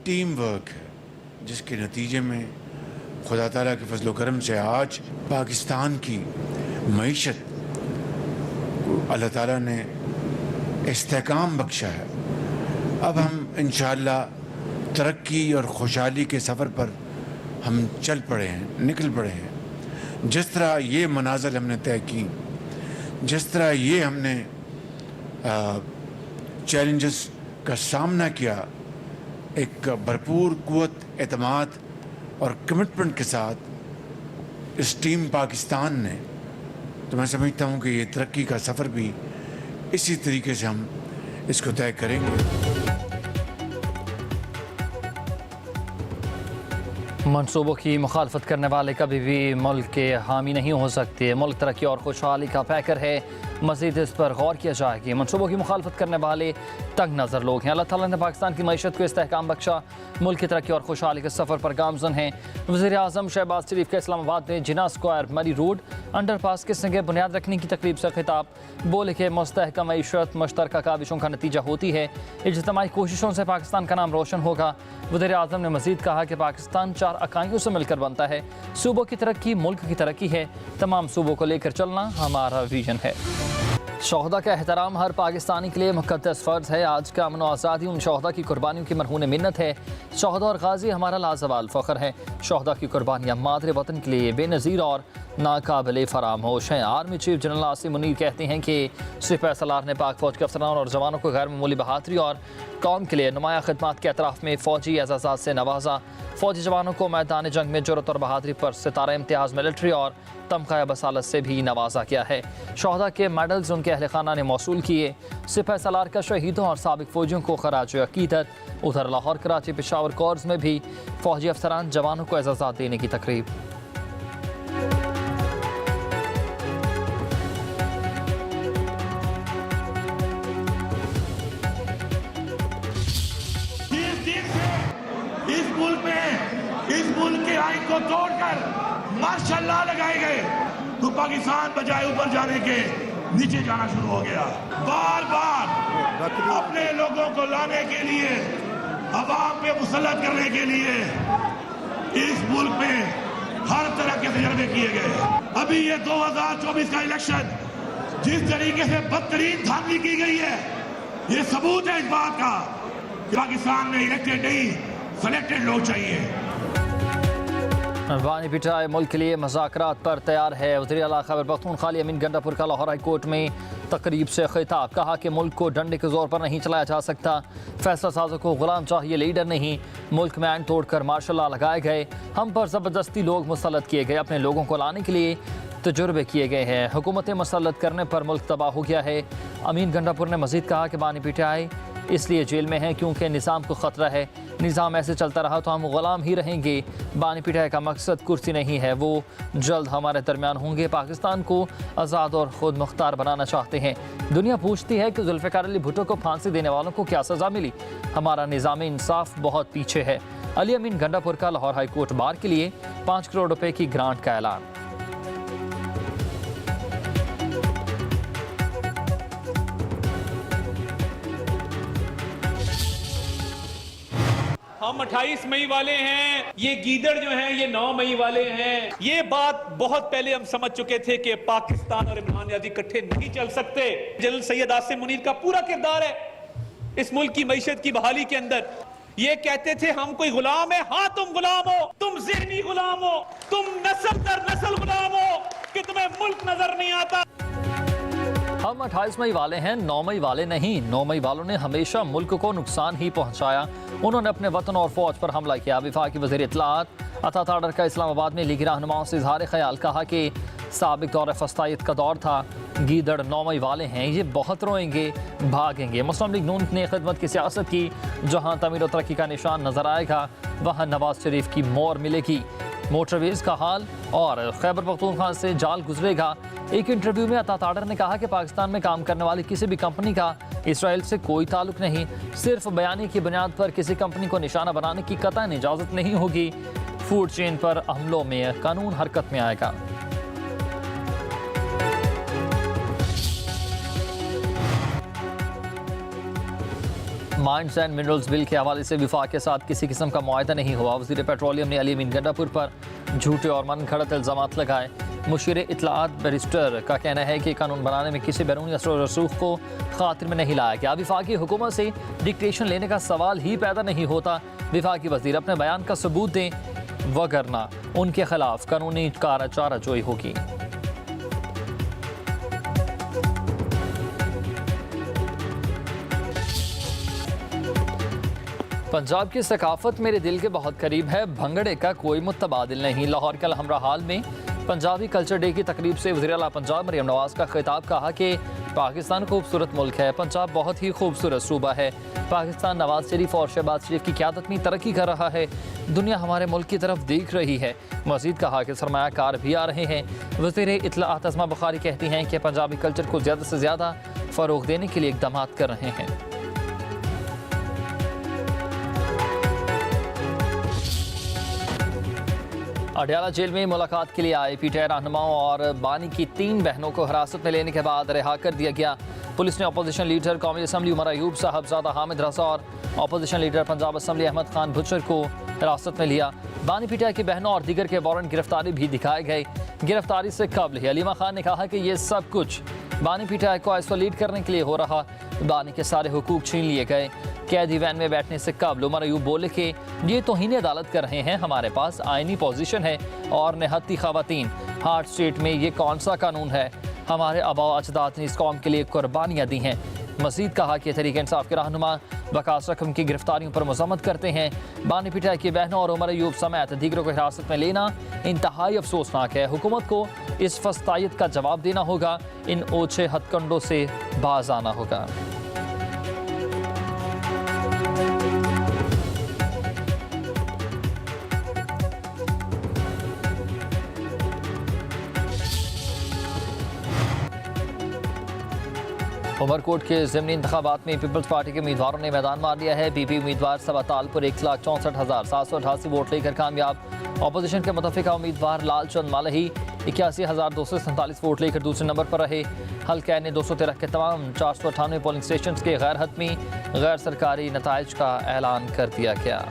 Team work है, जिसके नतीजे में खुदा ताला के फजल करम से आज पाकिस्तान की मईशत को अल्लाह ताला ने इस्तेकाम बख्शा है। अब हम इंशाअल्लाह तरक्की और खुशहाली के सफ़र पर हम चल पड़े हैं, निकल पड़े हैं। जिस तरह ये मनाज़िल हमने तय की, जिस तरह ये हमने चैलेंजेस का सामना किया, एक भरपूर क़ुव्वत, एतमाद और कमिटमेंट के साथ इस टीम पाकिस्तान ने, तो मैं समझता हूँ कि ये तरक्की का सफ़र भी इसी तरीके से हम इसको तय करेंगे। मंसूबों की मुखालफत करने वाले कभी भी मुल्क के हामी नहीं हो सकते। मुल्क तरक्की और खुशहाली का पैकर है, मज़ीद इस पर गौर किया जाएगी। मंसूबों की मुखालफत करने वाले तंग नज़र लोग हैं। अल्लाह ताला ने पाकिस्तान की मईशत को इस्तेहकाम बख्शा, मुल्क की तरक्की और खुशहाली के सफ़र पर गामज़न हैं। वज़ीर आज़म शहबाज शरीफ के इस्लामाबाद में जिना स्क्वायर मरी रोड अंडर पास के संगे बुनियाद रखने की तकरीब से खिताब। बोले कि मुस्तहकम मईशत मुश्तरका काविशों का नतीजा होती है, इज्तिमाई कोशिशों से पाकिस्तान का नाम रोशन होगा। वज़ीर आज़म ने मज़ीद कहा कि पाकिस्तान 4 इकाइयों से मिलकर बनता है। सूबों की तरक्की मुल्क की तरक्की है, तमाम सूबों को लेकर चलना हमारा विजन है। शोहदा का एहतराम हर पाकिस्तानी के लिए मुक़द्दस फ़र्ज़ है। आज का अमन आज़ादी उन शोहदा की कुर्बानियों की मरहून मिन्नत है। शोहदा और गाजी हमारा लाजवाल फ़ख्र है। शोहदा की कुर्बानियाँ मादरे वतन के लिए बेनज़ीर और नाकाबिले फरामोश हैं। Army chief general Asim Munir कहते हैं कि सिपह सलार ने पाक फ़ौज के अफसरान और जवानों को गैर मामूली बहादुरी और कौम के लिए नुमाया खिदमात के अतराफ़ में फ़ौजी एज़ाज़ात से नवाजा। फ़ौजी जवानों को मैदान जंग में जुर्रत और बहादुरी पर सितारा इम्तियाज़ मिलिट्री और तमग़ा बसालत से भी नवाजा गया है। शोहदा के मेडल्स उनके अहल खाना ने मौसूल किए। सिपह सलार का शहीदों और साबिक फ़ौजियों को खराज अक़ीदत। उधर लाहौर, कराची, पेशावर कोर्स में भी फ़ौजी अफसरान जवानों को एज़ाज़ात देने की तकरीब। इस मुल्क के आइन को तोड़कर माशाअल्लाह लगाए गए तो पाकिस्तान बजाय ऊपर जाने के नीचे जाना शुरू हो गया। बार बार अपने लोगों को लाने के लिए, अवाम पे मुसल्लत करने के लिए इस मुल्क में हर तरह के तजर्बे किए गए। अभी ये 2024 का इलेक्शन जिस तरीके से बदतरीन धांधली की गई है, ये सबूत है इस बात का कि पाकिस्तान में इलेक्टेड नहीं, सेलेक्टेड लोग चाहिए। बानी पिटाई मुल्क के लिए मुज़ाकरात पर तैयार है। वज़ीर आला खैबर पख्तूनख्वा अमीन गंडापुर का लाहौर हाई कोर्ट में तकरीब से खिताब। कहा कि मुल्क को डंडे के जोर पर नहीं चलाया जा सकता। फैसला साजों को गुलाम चाहिए, लीडर नहीं। मुल्क में आइन तोड़कर मार्शल लॉ लगाए गए, हम पर ज़बरदस्ती लोग मुसल्लत किए गए, अपने लोगों को लाने के लिए तजुर्बे किए गए हैं। हुकूमतें मुसल्लत करने पर मुल्क तबाह हो गया है। अमीन गंडापुर ने मज़ीद कहा कि बानी पिटाई इसलिए जेल में है क्योंकि निज़ाम को ख़तरा है। निज़ाम ऐसे चलता रहा तो हम गुलाम ही रहेंगे। बानी पिटाई का मकसद कुर्सी नहीं है, वो जल्द हमारे दरमियान होंगे। पाकिस्तान को आज़ाद और ख़ुद मुख्तार बनाना चाहते हैं। दुनिया पूछती है कि जुल्फ़िकार अली भुट्टो को फांसी देने वालों को क्या सज़ा मिली। हमारा निज़ाम इंसाफ बहुत पीछे है। अली अमीन गंडापुर का लाहौर हाई कोर्ट बार के लिए 5 करोड़ रुपए की ग्रांट का ऐलान। हम 28 मई वाले हैं, ये गीदड़ जो हैं ये 9 मई वाले हैं। ये बात बहुत पहले हम समझ चुके थे कि पाकिस्तान और इमरान नियाज़ी इकट्ठे नहीं चल सकते। जनरल सैयद आसिम मुनीर का पूरा किरदार है इस मुल्क की मईशत की बहाली के अंदर। ये कहते थे हम कोई गुलाम है। हाँ, तुम गुलाम हो, तुम ज़हनी गुलाम हो, तुम नस्ल दर नस्ल गुलाम हो कि तुम्हें मुल्क नजर नहीं आता। हम 28 मई वाले हैं, 9 मई वाले नहीं। 9 मई वालों ने हमेशा मुल्क को नुकसान ही पहुंचाया। उन्होंने अपने वतन और फौज पर हमला किया। वफाकी वज़ीर इत्तलात अता ताडर का इस्लामाबाद में लीगी रहनुमाओं से इजहार ख्याल। कहा कि साबिक दौर फस्तायत का दौर था, गीदड़ 9 मई वाले हैं, ये बहुत रोएंगे, भागेंगे। मुस्लिम लीग नून ने खिदमत की सियासत की। जहाँ तमीर और तरक्की का निशान नजर आएगा वहाँ नवाज शरीफ की मोहर मिलेगी। मोटरवेज का हाल और खैबर पख्तूनख्वा से जाल गुजरेगा। एक इंटरव्यू में अता ताडर ने कहा कि पाकिस्तान में काम करने वाली किसी भी कंपनी का इसराइल से कोई ताल्लुक नहीं। सिर्फ बयानी की बुनियाद पर किसी कंपनी को निशाना बनाने की कतई इजाज़त नहीं होगी। फूड चेन पर हमलों में कानून हरकत में आएगा। माइंस एंड मिनरल्स बिल के हवाले से विफाक के साथ किसी किस्म का मुआहदा नहीं हुआ। वज़ीर पेट्रोलियम ने अली अमीन गंडापुर पर झूठे और मन घड़त इल्ज़ामात लगाए। मुशीर इत्तलाआत बैरिस्टर का कहना है कि कानून बनाने में किसी बैरूनी असर व रसूख को खातिर में नहीं लाया गया। विफाकी हुकूमत से डिक्टेशन लेने का सवाल ही पैदा नहीं होता। विफाकी वज़ीर अपने बयान का सबूत दें, वगरना उनके खिलाफ कानूनी चाराजोई होगी। पंजाब की सकाफत मेरे दिल के बहुत करीब है, भंगड़े का कोई मुतबादिल नहीं। लाहौर के अलहमरा हाल में पंजाबी कल्चर डे की तकरीब से वज़ीर आला पंजाब मरियम नवाज़ का खिताब। कहा कि पाकिस्तान खूबसूरत मुल्क है, पंजाब बहुत ही खूबसूरत सूबा है। पाकिस्तान नवाज शरीफ और शहबाज शरीफ की क़यादत में तरक्की कर रहा है। दुनिया हमारे मुल्क की तरफ देख रही है। मज़ीद कहा कि सरमायाकार भी आ रहे हैं। वज़ीर इत्तलाआत अज़मा बुखारी कहती हैं कि पंजाबी कल्चर को ज़्यादा से ज़्यादा फ़रोग़ देने के लिए इक़दाम कर रहे हैं। अडयाला जेल में मुलाकात के लिए आए पीटीआई रहनुमाओं और बानी की 3 बहनों को हिरासत में लेने के बाद रिहा कर दिया गया। पुलिस ने अपोजिशन लीडर कौमी असम्बली उमर अयूब, साहबजादा हामिद रजा और opposition leader Punjab assembly Ahmad Khan Bhucher को हिरासत में लिया। बानी पीटीआई की बहनों और दीगर के वारंट गिरफ्तारी भी दिखाए गए। गिरफ्तारी से कबल ही अलीमा खान ने कहा कि ये सब कुछ बानी पीटीआई को आइसोलेट करने के लिए हो रहा। बानी के सारे हुकूक छीन लिए गए। कैदी वैन में बैठने से कबल उमर अयूब बोले कि ये तौहीन अदालत कर रहे हैं, हमारे पास आईनी पोजीशन है और निहत्ती खवातीन, हार्ट स्टेट में ये कौन सा कानून है? हमारे आबा अजदाद ने इस कौम के लिए कुर्बानियाँ दी हैं। मज़ीद कहा कि तहरीक इंसाफ के रहनुमा वकास रकम की गिरफ्तारियों पर मज़म्मत करते हैं। बानी पिटाई की बहनों और उमर अयूब समेत दीगरों को हिरासत में लेना इंतहाई अफसोसनाक है। हुकूमत को इस फस्तायत का जवाब देना होगा, इन ओछे हथकंडों से बाज आना होगा। उमरकोट के ज़िमनी इंतखाबात में पीपल्स पार्टी के उम्मीदवारों ने मैदान मार लिया है। पीपी उम्मीदवार सबतालपुर 1,64,788 वोट लेकर कामयाब। अपोजिशन के मुतफ़िका उम्मीदवार लालचंद मालही 81,247 वोट लेकर दूसरे नंबर पर रहे। हल्का ने 213 के तमाम 498 पोलिंग स्टेशन के गैर हतमी गैर सरकारी नताइज का ऐलान कर दिया गया।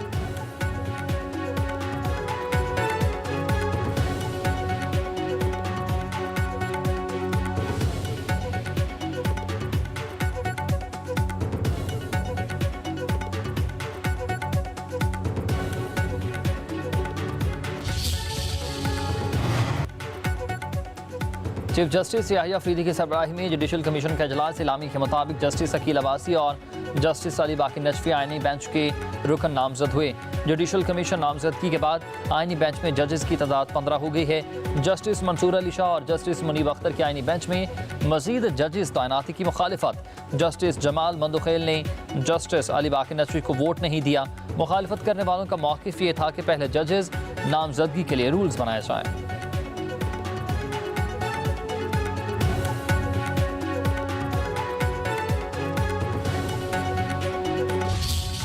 चीफ जस्टिस याहिया अफरीदी की सरबराही में जुडिशल कमीशन का इजलास। इलामी के मुताबिक जस्टिस अकील अब्बासी और जस्टिस अली बाकी नजफी आईनी बेंच के रुकन नामजद हुए। जुडिशल कमीशन नामजदगी के बाद आईनी बेंच में जजेस की तादाद 15 हो गई है। जस्टिस मंसूर अली शाह और जस्टिस मुनीब अख्तर की आईनी बेंच में मजीद जजेस तैनाती की मुखालिफत। जस्टिस जमाल मंदुखेल ने जस्टिस अली बाकी नजफी को वोट नहीं दिया। मुखालिफत करने वालों का मौक़िफ़ ये था कि पहले जजेस नामजदगी के लिए रूल्स बनाए जाएँ।